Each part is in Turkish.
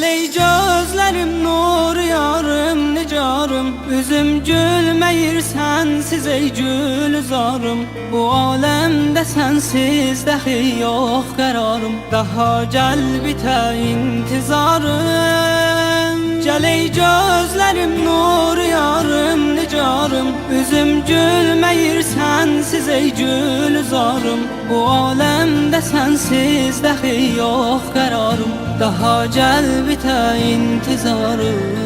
Gel ey gözlerim nur yarım nicarım, üzüm gülmeyir sensiz ey gülzarım. Bu alemde sensiz dahi yok kararım, daha gel bite intizarım. Gel ey gözlerim nur yarım nicarım, üzüm gülmeyir sensiz ey gülzarım. Bu alemde sensiz dahi yok kararım, daha gel bite intizarım.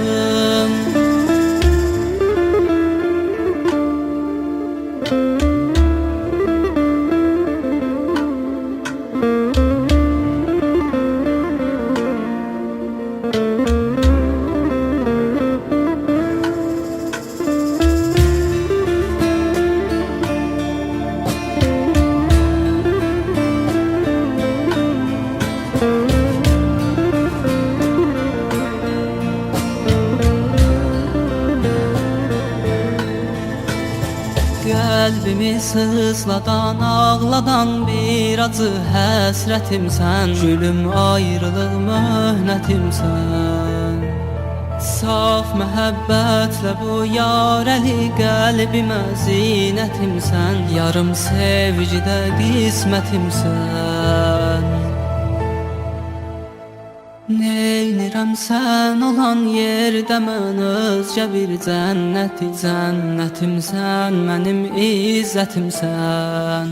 Kalbimi sızladan, ağladan bir acı həsrətimsən. Gülüm ayrılıq möhnətimsən. Saf məhəbbətlə bu yarəli qəlbimə zinətimsən. Yarım sevgidə qismətimsən. Neynirəm sən olan yerdə mən özgə bir cənnəti. Cənnətimsən, mənim izzətimsən.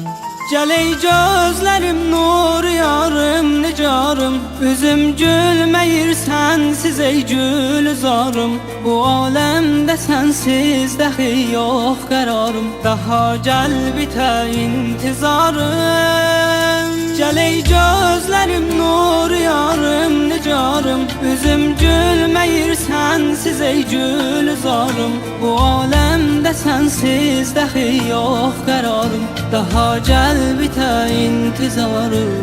Gəl ey gözlərim nur yarım nicarım, üzüm gülmeyir sensiz ey gülzarım. Bu alemde sensiz dahi yok kararım, daha gel bite intizarım. Gəl ey gözlerim nur yarım nicarım, üzüm gülmeyir sensiz ey gülzarım. Bu alemde sensiz dahi yok kararım, daha gel bite intizarım.